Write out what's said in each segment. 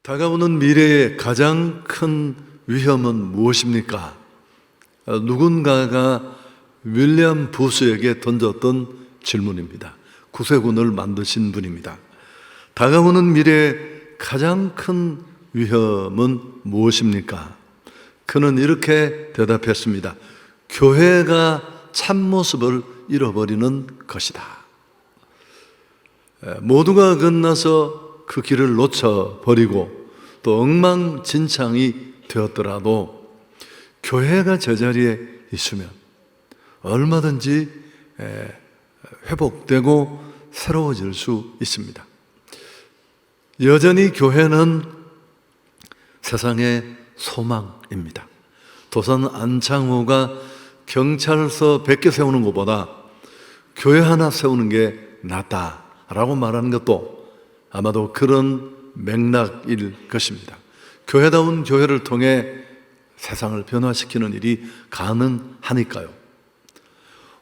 다가오는 미래의 가장 큰 위험은 무엇입니까? 누군가가 윌리엄 부스에게 던졌던 질문입니다. 구세군을 만드신 분입니다. 다가오는 미래의 가장 큰 위험은 무엇입니까? 그는 이렇게 대답했습니다. 교회가 참모습을 잃어버리는 것이다. 모두가 건너서 그 길을 놓쳐버리고 또 엉망진창이 되었더라도 교회가 제자리에 있으면 얼마든지 회복되고 새로워질 수 있습니다. 여전히 교회는 세상의 소망입니다. 도산 안창호가 경찰서 100개 세우는 것보다 교회 하나 세우는 게 낫다라고 말하는 것도 아마도 그런 맥락일 것입니다. 교회다운 교회를 통해 세상을 변화시키는 일이 가능하니까요.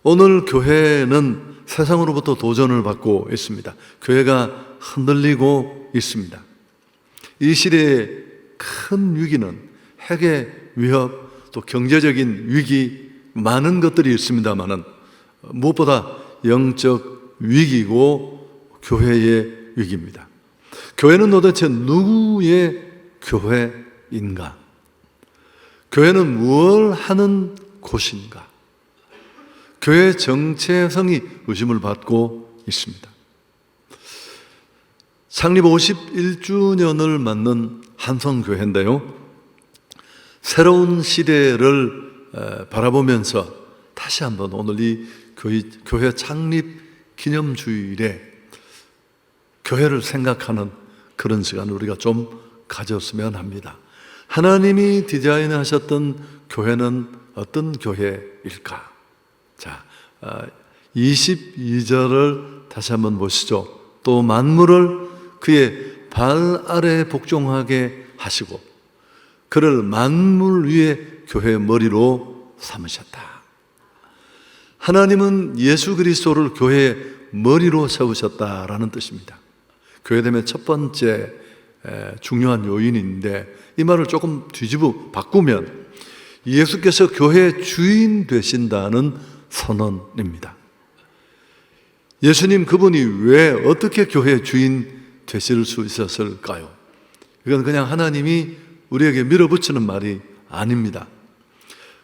오늘 교회는 세상으로부터 도전을 받고 있습니다. 교회가 흔들리고 있습니다. 이 시대의 큰 위기는 핵의 위협, 또 경제적인 위기, 많은 것들이 있습니다만은 무엇보다 영적 위기고 교회의 위기입니다. 교회는 도대체 누구의 교회인가? 교회는 무엇을 하는 곳인가? 교회의 정체성이 의심을 받고 있습니다. 창립 51주년을 맞는 한성교회인데요. 새로운 시대를 바라보면서 다시 한번 오늘 이 교회 창립 기념주일에 교회를 생각하는 그런 시간을 우리가 좀 가졌으면 합니다. 하나님이 디자인하셨던 교회는 어떤 교회일까? 자, 22절을 다시 한번 보시죠. 또 만물을 그의 발 아래 복종하게 하시고 그를 만물 위에 교회의 머리로 삼으셨다. 하나님은 예수 그리스도를 교회의 머리로 세우셨다라는 뜻입니다. 교회됨의 첫 번째 중요한 요인인데 이 말을 조금 뒤집어 바꾸면 예수께서 교회의 주인 되신다는 선언입니다. 예수님 그분이 왜 어떻게 교회의 주인 되실 수 있었을까요? 이건 그냥 하나님이 우리에게 밀어붙이는 말이 아닙니다.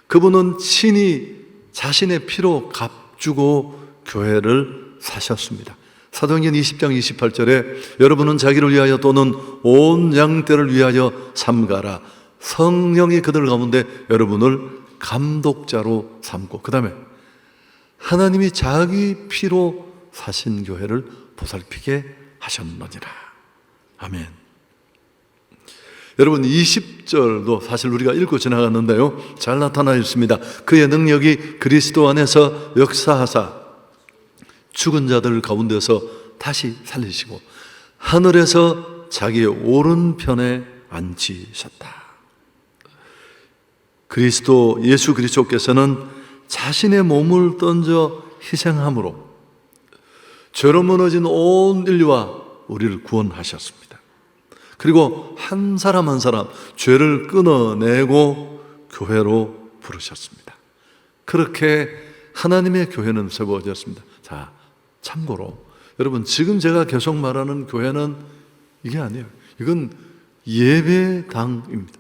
그분은 친히 자신의 피로 값주고 교회를 사셨습니다. 사도행전 20장 28절에 여러분은 자기를 위하여 또는 온 양떼를 위하여 삼가라. 성령이 그들 가운데 여러분을 감독자로 삼고 그 다음에 하나님이 자기 피로 사신 교회를 보살피게 하셨느니라. 아멘. 여러분 20절도 사실 우리가 읽고 지나갔는데요. 잘 나타나 있습니다. 그의 능력이 그리스도 안에서 역사하사 죽은 자들 가운데서 다시 살리시고 하늘에서 자기의 오른편에 앉히셨다. 그리스도 예수 그리스도께서는 자신의 몸을 던져 희생함으로 죄로 무너진 온 인류와 우리를 구원하셨습니다. 그리고 한 사람 한 사람 죄를 끊어내고 교회로 부르셨습니다. 그렇게 하나님의 교회는 세워졌습니다. 자, 참고로 여러분 지금 제가 계속 말하는 교회는 이게 아니에요. 이건 예배당입니다.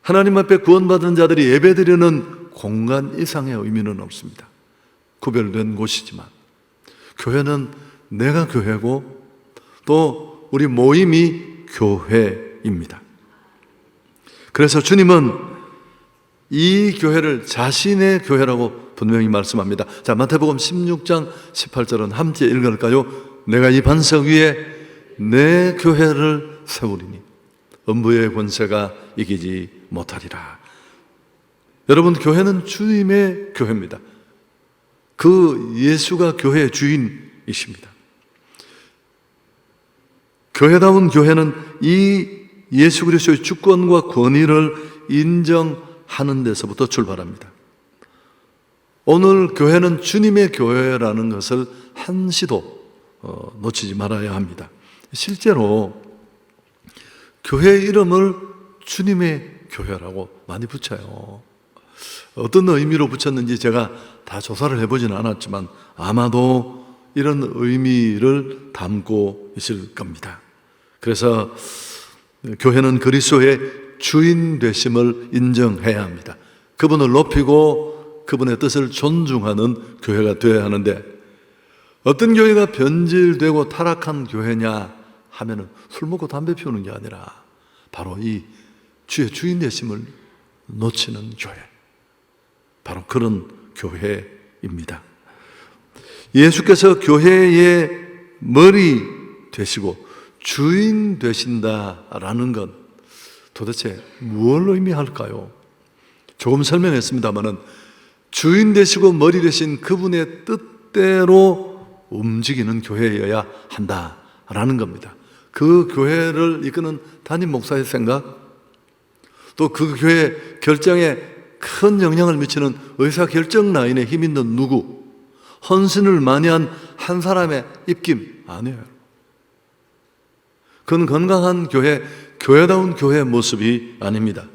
하나님 앞에 구원받은 자들이 예배드리는 공간 이상의 의미는 없습니다. 구별된 곳이지만 교회는 내가 교회고 또 우리 모임이 교회입니다. 그래서 주님은 이 교회를 자신의 교회라고 분명히 말씀합니다. 자, 마태복음 16장 18절은 함께 읽을까요? 내가 이 반석 위에 내 교회를 세우리니 음부의 권세가 이기지 못하리라. 여러분 교회는 주님의 교회입니다. 그 예수가 교회의 주인이십니다. 교회다운 교회는 이 예수 그리스도의 주권과 권위를 인정하는 데서부터 출발합니다. 오늘 교회는 주님의 교회라는 것을 한시도 놓치지 말아야 합니다. 실제로 교회 이름을 주님의 교회라고 많이 붙여요. 어떤 의미로 붙였는지 제가 다 조사를 해보지는 않았지만 아마도 이런 의미를 담고 있을 겁니다. 그래서 교회는 그리스도의 주인 되심을 인정해야 합니다. 그분을 높이고 그분의 뜻을 존중하는 교회가 되어야 하는데, 어떤 교회가 변질되고 타락한 교회냐 하면은 술 먹고 담배 피우는 게 아니라 바로 이 주의 주인 되심을 놓치는 교회, 바로 그런 교회입니다. 예수께서 교회의 머리 되시고 주인 되신다라는 건 도대체 뭘 의미할까요? 조금 설명했습니다마는 주인 되시고 머리 되신 그분의 뜻대로 움직이는 교회여야 한다라는 겁니다. 그 교회를 이끄는 담임 목사의 생각, 또 그 교회 결정에 큰 영향을 미치는 의사결정 라인에 힘 있는 누구, 헌신을 많이 한 한 사람의 입김 아니에요. 그건 건강한 교회, 교회다운 교회의 모습이 아닙니다.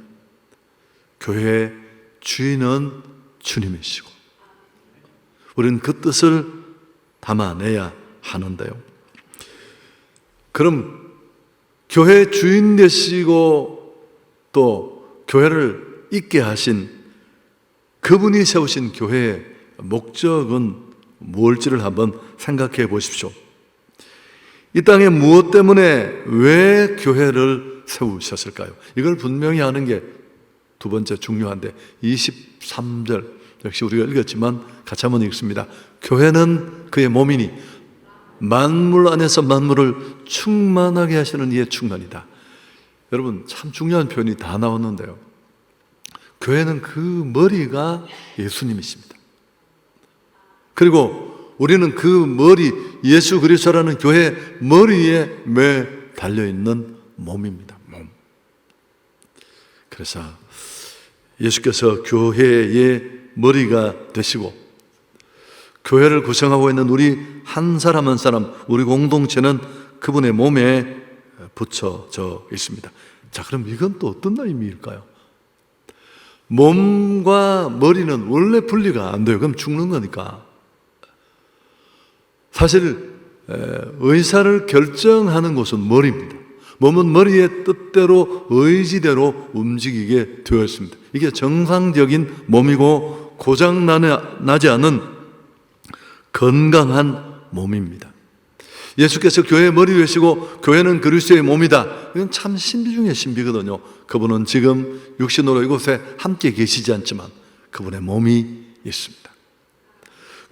교회의 주인은 주님이시고 우리는 그 뜻을 담아내야 하는데요. 그럼 교회의 주인 되시고 또 교회를 있게 하신 그분이 세우신 교회의 목적은 무엇일지를 한번 생각해 보십시오. 이 땅에 무엇 때문에 왜 교회를 세우셨을까요? 이걸 분명히 아는 게 두 번째 중요한데, 23절 역시 우리가 읽었지만 같이 한번 읽습니다. 교회는 그의 몸이니 만물 안에서 만물을 충만하게 하시는 이의 충만이다. 여러분, 참 중요한 표현이 다 나왔는데요, 교회는 그 머리가 예수님이십니다. 그리고 우리는 그 머리, 예수 그리스도라는 교회 머리에 매 달려있는 몸입니다. 몸. 그래서 예수께서 교회의 머리가 되시고 교회를 구성하고 있는 우리 한 사람 한 사람, 우리 공동체는 그분의 몸에 붙여져 있습니다. 자, 그럼 이건 또 어떤 의미일까요? 몸과 머리는 원래 분리가 안 돼요. 그럼 죽는 거니까. 사실 의사를 결정하는 곳은 머리입니다. 몸은 머리의 뜻대로 의지대로 움직이게 되어 있습니다. 이게 정상적인 몸이고 고장나지 않은 건강한 몸입니다. 예수께서 교회의 머리 되시고 교회는 그리스도의 몸이다. 이건 참 신비 중에 신비거든요. 그분은 지금 육신으로 이곳에 함께 계시지 않지만 그분의 몸이 있습니다.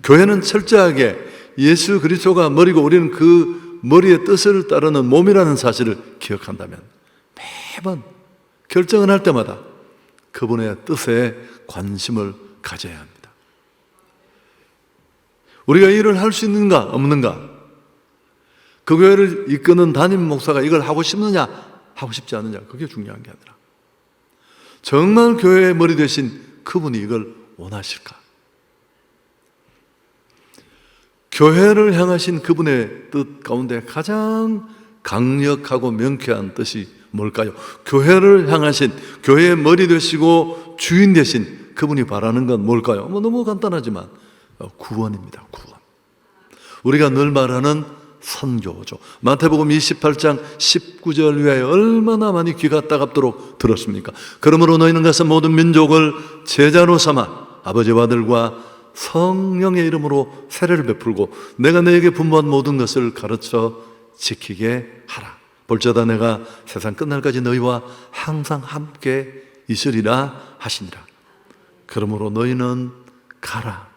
교회는 철저하게 예수 그리스도가 머리고 우리는 그 머리의 뜻을 따르는 몸이라는 사실을 기억한다면 매번 결정을 할 때마다 그분의 뜻에 관심을 가져야 합니다. 우리가 일을 할 수 있는가 없는가, 그 교회를 이끄는 담임 목사가 이걸 하고 싶느냐 하고 싶지 않느냐, 그게 중요한 게 아니라 정말 교회의 머리 되신 그분이 이걸 원하실까? 교회를 향하신 그분의 뜻 가운데 가장 강력하고 명쾌한 뜻이 뭘까요? 교회를 향하신, 교회의 머리 되시고 주인 되신 그분이 바라는 건 뭘까요? 너무 간단하지만 구원입니다. 구원. 우리가 늘 말하는 선교죠. 마태복음 28장 19절 위에 얼마나 많이 귀가 따갑도록 들었습니까? 그러므로 너희는 가서 모든 민족을 제자로 삼아 아버지와 아들과 성령의 이름으로 세례를 베풀고 내가 너에게 분부한 모든 것을 가르쳐 지키게 하라. 볼지어다 내가 세상 끝날까지 너희와 항상 함께 있으리라 하시니라. 그러므로 너희는 가라,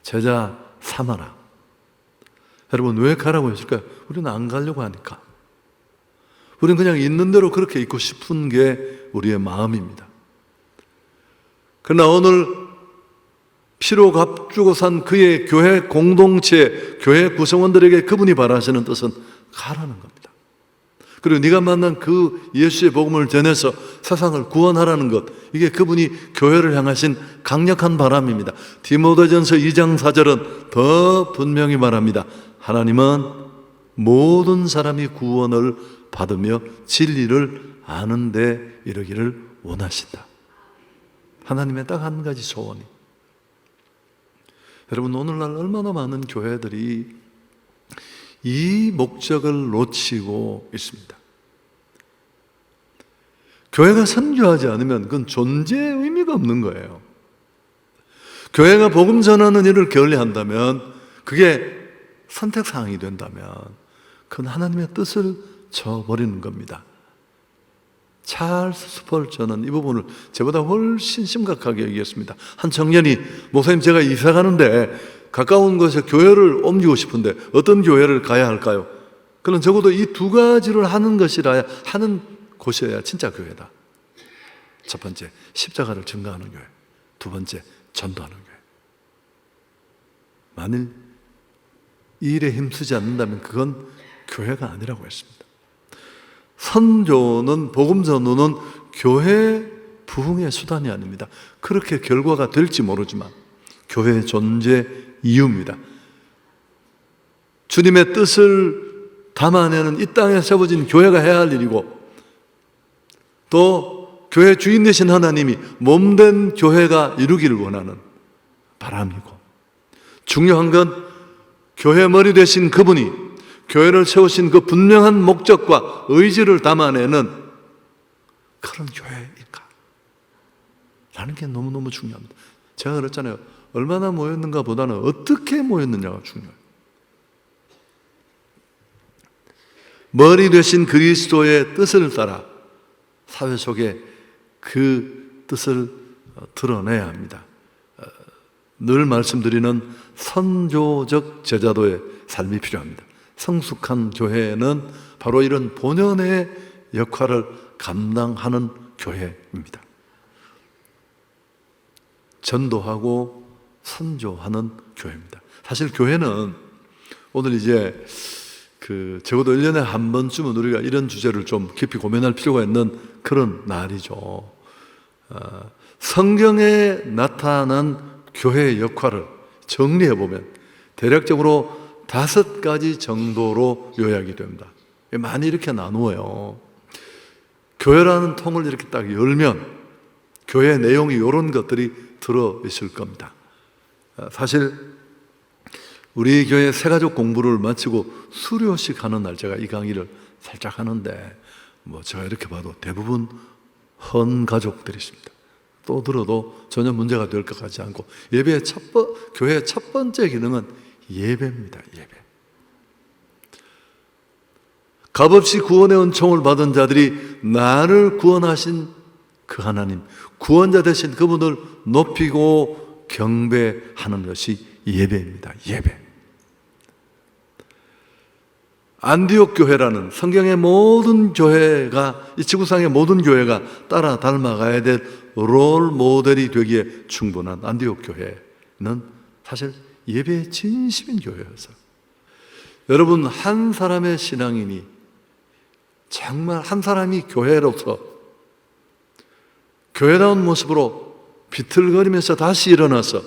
제자 삼아라. 여러분, 왜 가라고 했을까요? 우리는 안 가려고 하니까. 우리는 그냥 있는 대로 그렇게 있고 싶은 게 우리의 마음입니다. 그러나 오늘 피로 값주고 산 그의 교회 공동체, 교회 구성원들에게 그분이 바라시는 뜻은 가라는 겁니다. 그리고 네가 만난 그 예수의 복음을 전해서 세상을 구원하라는 것, 이게 그분이 교회를 향하신 강력한 바람입니다. 디모데전서 2장 4절은 더 분명히 말합니다. 하나님은 모든 사람이 구원을 받으며 진리를 아는 데 이르기를 원하신다. 하나님의 딱 한 가지 소원이. 여러분, 오늘날 얼마나 많은 교회들이 이 목적을 놓치고 있습니다. 교회가 선교하지 않으면 그건 존재의 의미가 없는 거예요. 교회가 복음 전하는 일을 게을리한다면, 그게 선택사항이 된다면 그건 하나님의 뜻을 저버리는 겁니다. 찰스 스펄전은 이 부분을 저보다 훨씬 심각하게 얘기했습니다. 한 청년이, 목사님 제가 이사 가는데 가까운 곳에 교회를 옮기고 싶은데 어떤 교회를 가야 할까요? 그는 적어도 이 두 가지를 하는 곳이어야 진짜 교회다. 첫 번째, 십자가를 증거하는 교회. 두 번째, 전도하는 교회. 만일 이 일에 힘쓰지 않는다면 그건 교회가 아니라고 했습니다. 선교는, 복음 전도는 교회 부흥의 수단이 아닙니다. 그렇게 결과가 될지 모르지만 교회의 존재 이유입니다. 주님의 뜻을 담아내는 이 땅에 세워진 교회가 해야 할 일이고, 또 교회 주인 되신 하나님이 몸된 교회가 이루기를 원하는 바람이고, 중요한 건 교회 머리 되신 그분이 교회를 세우신 그 분명한 목적과 의지를 담아내는 그런 교회인가? 라는 게 너무너무 중요합니다. 제가 그랬잖아요. 얼마나 모였는가 보다는 어떻게 모였느냐가 중요해요. 머리 되신 그리스도의 뜻을 따라 사회 속에 그 뜻을 드러내야 합니다. 늘 말씀드리는 선조적 제자도의 삶이 필요합니다. 성숙한 교회는 바로 이런 본연의 역할을 감당하는 교회입니다. 전도하고 선조하는 교회입니다. 사실 교회는 오늘 이제 적어도 1년에 한 번쯤은 우리가 이런 주제를 좀 깊이 고민할 필요가 있는 그런 날이죠. 성경에 나타난 교회의 역할을 정리해보면 대략적으로 5가지 정도로 요약이 됩니다. 많이 이렇게 나누어요. 교회라는 통을 이렇게 딱 열면 교회 내용이 이런 것들이 들어있을 겁니다. 사실 우리 교회 새가족 공부를 마치고 수료식 하는 날 제가 이 강의를 살짝 하는데, 제가 이렇게 봐도 대부분 헌가족들이십니다. 또 들어도 전혀 문제가 될 것 같지 않고, 교회의 첫 번째 기능은 예배입니다. 예배. 값없이 구원의 은총을 받은 자들이 나를 구원하신 그 하나님, 구원자 되신 그분을 높이고 경배하는 것이 예배입니다. 예배. 안디옥 교회라는 성경의 모든 교회가, 이 지구상의 모든 교회가 따라 닮아가야 될 롤 모델이 되기에 충분한 안디옥 교회는 사실 예배의 진심인 교회였어요. 여러분, 한 사람의 신앙인이 정말 한 사람이 교회로서 교회다운 모습으로 비틀거리면서 다시 일어나서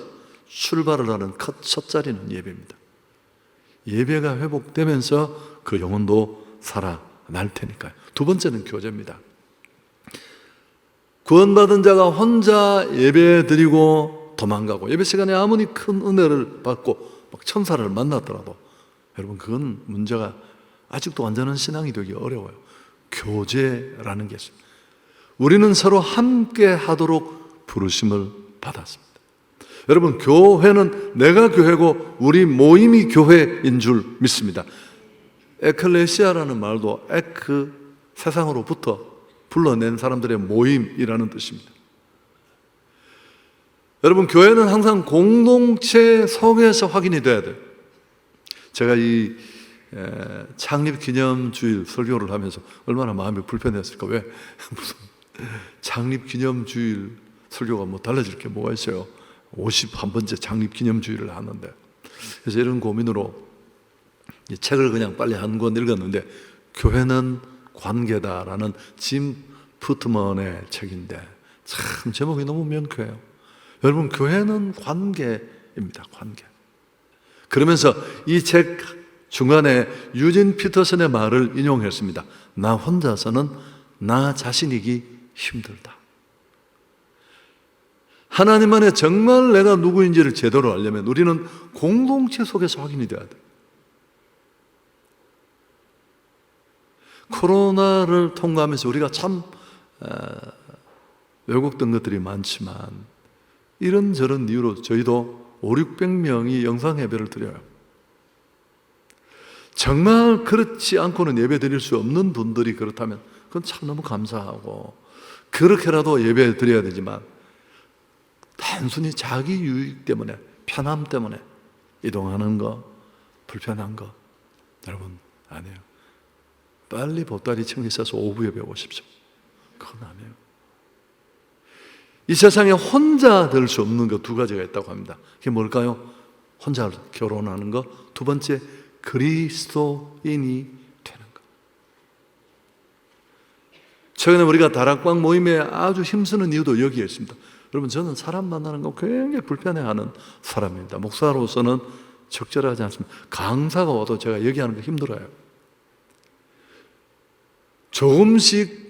출발을 하는 첫 자리는 예배입니다. 예배가 회복되면서 그 영혼도 살아날 테니까요. 두 번째는 교제입니다. 구원받은 자가 혼자 예배 드리고 도망가고, 예배 시간에 아무리 큰 은혜를 받고 막 천사를 만났더라도 여러분, 그건 문제가, 아직도 완전한 신앙이 되기 어려워요. 교제라는 게 있습니다. 우리는 서로 함께 하도록 부르심을 받았습니다. 여러분, 교회는 내가 교회고 우리 모임이 교회인 줄 믿습니다. 에클레시아라는 말도 세상으로부터 불러낸 사람들의 모임이라는 뜻입니다. 여러분, 교회는 항상 공동체 속에서 확인이 돼야 돼요. 제가 이 창립기념주일 설교를 하면서 얼마나 마음이 불편했을까. 왜? 무슨 창립기념주일 설교가 달라질 게 뭐가 있어요. 51번째 창립기념주일을 하는데. 그래서 이런 고민으로 이 책을 그냥 빨리 한 권 읽었는데, 교회는 관계다라는 짐 푸트먼의 책인데 참 제목이 너무 명쾌해요. 여러분, 교회는 관계입니다. 관계. 그러면서 이 책 중간에 유진 피터슨의 말을 인용했습니다. 나 혼자서는 나 자신이기 힘들다. 하나님 안에 정말 내가 누구인지를 제대로 알려면 우리는 공동체 속에서 확인이 돼야 돼. 코로나를 통과하면서 우리가 참 왜곡된 것들이 많지만 이런저런 이유로 저희도 500~600명이 영상 예배를 드려요. 정말 그렇지 않고는 예배 드릴 수 없는 분들이 그렇다면 그건 참 너무 감사하고 그렇게라도 예배 드려야 되지만 단순히 자기 유익 때문에 편함 때문에 이동하는 거 불편한 거 여러분 아니에요. 빨리 보따리 챙기셔서 오후 예배 오십시오. 그건 아니에요. 이 세상에 혼자 될 수 없는 것 두 가지가 있다고 합니다. 그게 뭘까요? 혼자 결혼하는 거, 두 번째 그리스도인이 되는 것. 최근에 우리가 다락방 모임에 아주 힘쓰는 이유도 여기에 있습니다. 여러분 저는 사람 만나는 거 굉장히 불편해하는 사람입니다. 목사로서는 적절하지 않습니다. 강사가 와도 제가 얘기하는 거 힘들어요. 조금씩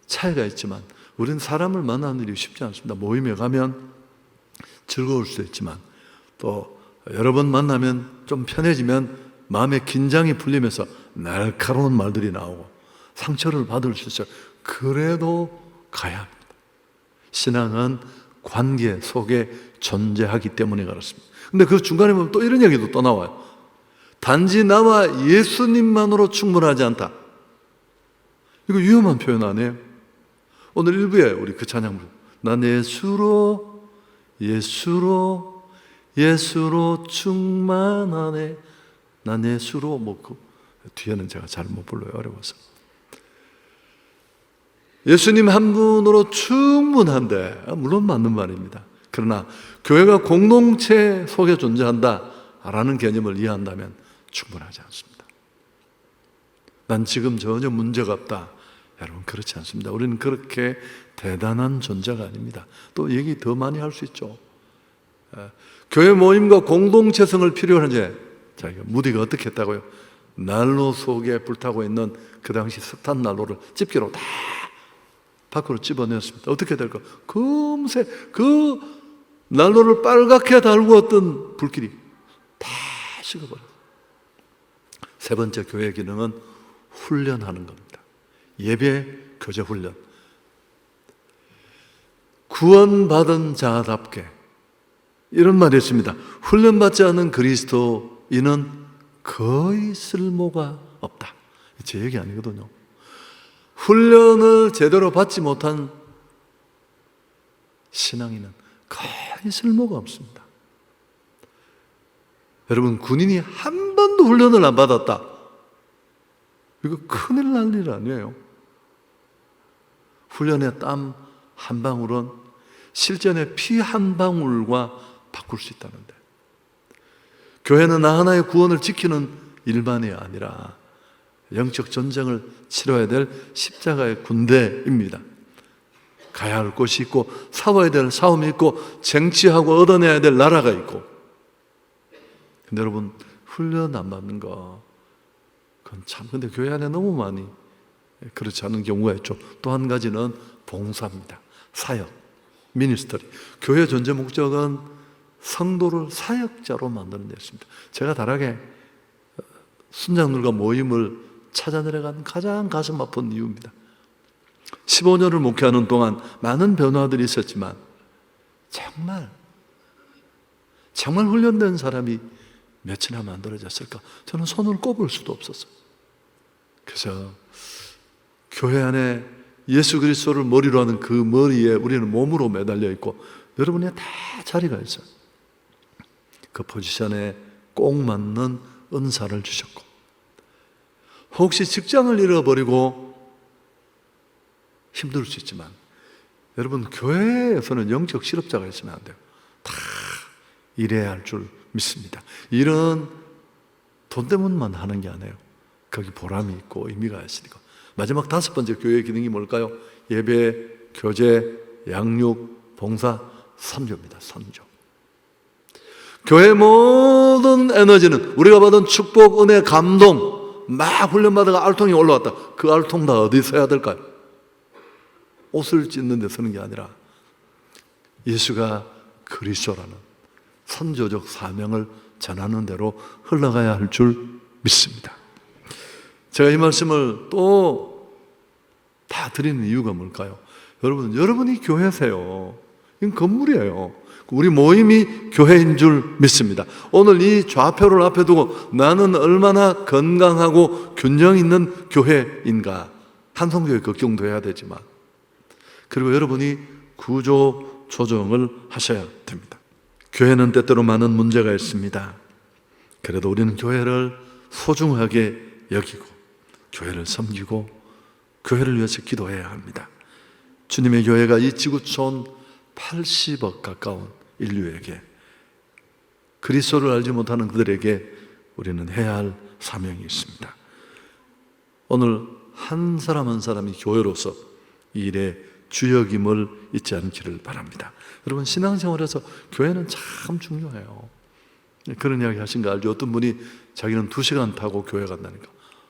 차이가 있지만 우리는 사람을 만나는 일이 쉽지 않습니다. 모임에 가면 즐거울 수도 있지만 또 여러 번 만나면 좀 편해지면 마음의 긴장이 풀리면서 날카로운 말들이 나오고 상처를 받을 수 있어요. 그래도 가야 합니다. 신앙은 관계 속에 존재하기 때문에 그렇습니다. 근데 그 중간에 보면 또 이런 얘기도 또 나와요. 단지 나와 예수님만으로 충분하지 않다. 이거 위험한 표현 아니에요? 오늘 일부에 우리 그 찬양 부르 난 예수로 충만하네. 난 예수로 그 뒤에는 제가 잘 못 불러요. 어려워서. 예수님 한 분으로 충분한데 물론 맞는 말입니다. 그러나 교회가 공동체 속에 존재한다라는 개념을 이해한다면 충분하지 않습니다. 난 지금 전혀 문제가 없다. 여러분 그렇지 않습니다. 우리는 그렇게 대단한 존재가 아닙니다. 또 얘기 더 많이 할 수 있죠. 교회 모임과 공동체성을 필요로 하는데 자기가 무디가 어떻게 했다고요? 난로 속에 불타고 있는 그 당시 석탄 난로를 집게로 다 밖으로 집어냈습니다. 어떻게 될까? 금세 그 난로를 빨갛게 달구었던 불길이 다 식어버려요. 세 번째 교회 기능은 훈련하는 겁니다. 예배, 교제 훈련. 구원받은 자답게 이런 말이 있습니다. 훈련받지 않은 그리스도인은 거의 쓸모가 없다. 제 얘기 아니거든요. 훈련을 제대로 받지 못한 신앙인은 거의 쓸모가 없습니다. 여러분 군인이 한 번도 훈련을 안 받았다. 이거 큰일 날 일 아니에요. 훈련의 땀 한 방울은 실전의 피 한 방울과 바꿀 수 있다는데 교회는 나 하나의 구원을 지키는 일만이 아니라 영적 전쟁을 치러야 될 십자가의 군대입니다. 가야 할 곳이 있고 싸워야 될 싸움이 있고 쟁취하고 얻어내야 될 나라가 있고 근데 여러분 훈련 안 받는 거 그건 참 근데 교회 안에 너무 많이 그렇지 않은 경우가 있죠. 또 한 가지는 봉사입니다. 사역, 미니스터리. 교회 존재 목적은 성도를 사역자로 만드는 데였습니다. 제가 다락에 순장들과 모임을 찾아내려간 가장 가슴 아픈 이유입니다. 15년을 목회하는 동안 많은 변화들이 있었지만 정말 훈련된 사람이 몇이나 만들어졌을까? 저는 손을 꼽을 수도 없었어요. 그래서 교회 안에 예수 그리스도를 머리로 하는 그 머리에 우리는 몸으로 매달려 있고 여러분의 다 자리가 있어요. 그 포지션에 꼭 맞는 은사를 주셨고 혹시 직장을 잃어버리고 힘들 수 있지만 여러분 교회에서는 영적 실업자가 있으면 안 돼요. 다 일해야 할 줄 믿습니다. 일은 돈 때문만 하는 게 아니에요. 거기 보람이 있고 의미가 있으니까. 마지막 다섯 번째 교회의 기능이 뭘까요? 예배, 교제, 양육, 봉사, 선교입니다. 선교. 교회 모든 에너지는 우리가 받은 축복, 은혜, 감동, 막 훈련받아가 알통이 올라왔다. 그 알통 다 어디 서야 될까요? 옷을 찢는 데 서는 게 아니라 예수가 그리스도라는 선조적 사명을 전하는 대로 흘러가야 할 줄 믿습니다. 제가 이 말씀을 또 다 드리는 이유가 뭘까요? 여러분이 교회세요. 이건 건물이에요. 우리 모임이 교회인 줄 믿습니다. 오늘 이 좌표를 앞에 두고 나는 얼마나 건강하고 균형 있는 교회인가, 한성교회 걱정도 해야 되지만, 그리고 여러분이 구조 조정을 하셔야 됩니다. 교회는 때때로 많은 문제가 있습니다. 그래도 우리는 교회를 소중하게 여기고 교회를 섬기고 교회를 위해서 기도해야 합니다. 주님의 교회가 이 지구촌 80억 가까운 인류에게, 그리스도를 알지 못하는 그들에게 우리는 해야 할 사명이 있습니다. 오늘 한 사람 한 사람이 교회로서 이 일에 주역임을 잊지 않기를 바랍니다. 여러분, 신앙생활에서 교회는 참 중요해요. 그런 이야기 하신 거 알죠? 어떤 분이 자기는 2시간 타고 교회 간다니까,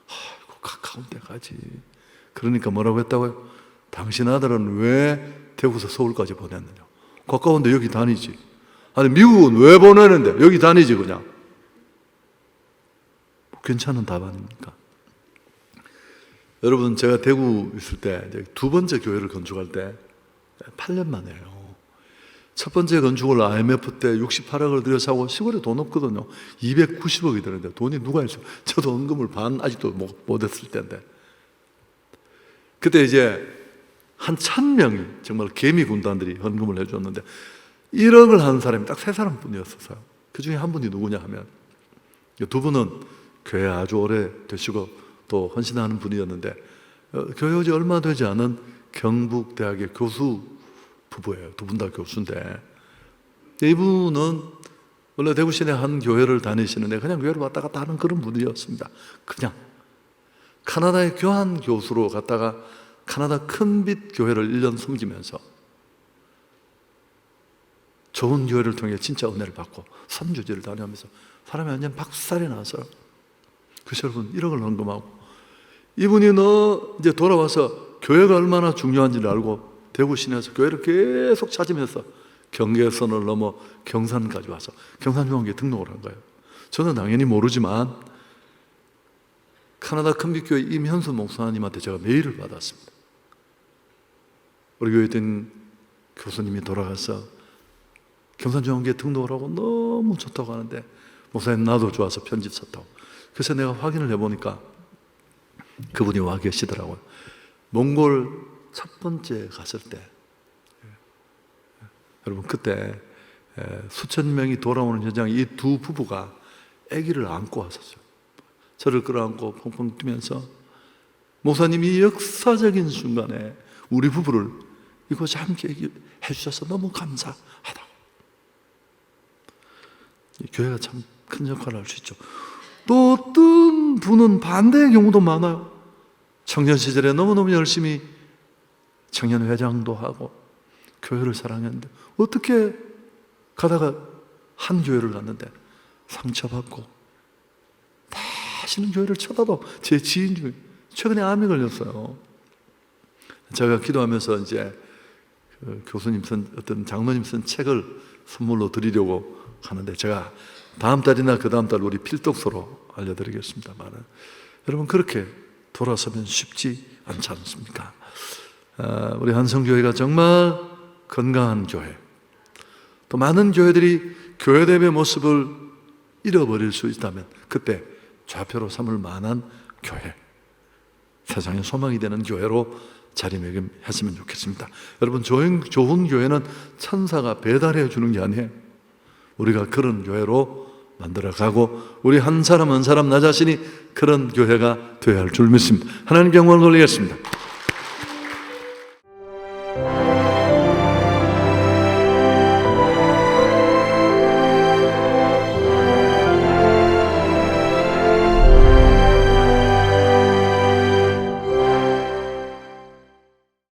아이고 가까운 데 가지. 그러니까 뭐라고 했다고요? 당신 아들은 왜 대구에서 서울까지 보냈느냐? 가까운데 여기 다니지. 아니 미국은 왜 보내는데 여기 다니지 그냥. 괜찮은 답 아닙니까? 여러분, 제가 대구 있을 때 2번째 교회를 건축할 때 8년 만에요. 첫 번째 건축을 IMF 때 68억을 들여서 하고 시골에 돈 없거든요. 290억이 드는데 돈이 누가 있어요? 저도 헌금을 반 아직도 못했을 때인데, 그때 이제 한 1000명이 정말 개미 군단들이 헌금을 해줬는데 1억을 한 사람이 딱 3사람뿐이었어요. 그 중에 한 분이 누구냐 하면, 2분은 교회 아주 오래 되시고 또 헌신하는 분이었는데, 교회 오지 얼마 되지 않은 경북대학의 교수 부부예요. 2분 다 교수인데, 이분은 원래 대구 시내 한 교회를 다니시는데 그냥 교회를 왔다 갔다 하는 그런 분이었습니다. 그냥 카나다의 교환 교수로 갔다가 카나다 큰빛 교회를 1년 섬기면서 좋은 교회를 통해 진짜 은혜를 받고 선교지를 다니면서 사람이 완전 박살이 났어요. 그래서 여러분, 1억을 헌금하고, 이분이 이제 돌아와서 교회가 얼마나 중요한지를 알고 대구 시내에서 교회를 계속 찾으면서 경계선을 넘어 경산까지 와서 경산중앙교회 등록을 한 거예요. 저는 당연히 모르지만 카나다 큰빛교회 임현수 목사님한테 제가 메일을 받았습니다. 우리 교회에 있던 교수님이 돌아가서 경산중앙교회 등록을 하고 너무 좋다고 하는데, 목사님 나도 좋아서 편집 썼다고. 그래서 내가 확인을 해보니까 그분이 와 계시더라고요. 몽골 첫 번째 갔을 때, 여러분 그때 수천 명이 돌아오는 현장에 이 2 부부가 아기를 안고 왔었어요. 저를 끌어안고 펑펑 뛰면서, 목사님이 역사적인 순간에 우리 부부를 이곳에 함께 해주셔서 너무 감사하다고. 교회가 참 큰 역할을 할 수 있죠. 또 어떤 분은 반대의 경우도 많아요. 청년 시절에 너무너무 열심히 청년 회장도 하고 교회를 사랑했는데 어떻게 가다가 한 교회를 갔는데 상처받고 다시는 교회를 쳐다도, 제 지인 중에 최근에 암이 걸렸어요. 제가 기도하면서 이제 그 교수님 쓴, 어떤 장로님 쓴 책을 선물로 드리려고 하는데, 제가 다음 달이나 그 다음 달 우리 필독서로 알려드리겠습니다만, 여러분 그렇게 돌아서면 쉽지 않지 않습니까? 우리 한성교회가 정말 건강한 교회, 또 많은 교회들이 교회됨의 모습을 잃어버릴 수 있다면 그때 좌표로 삼을 만한 교회, 세상의 소망이 되는 교회로 자리매김했으면 좋겠습니다. 여러분, 좋은 교회는 천사가 배달해 주는 게 아니에요. 우리가 그런 교회로 만들어가고 우리 한 사람 한 사람 나 자신이 그런 교회가 되어야 할 줄 믿습니다. 하나님께 영광을 돌리겠습니다.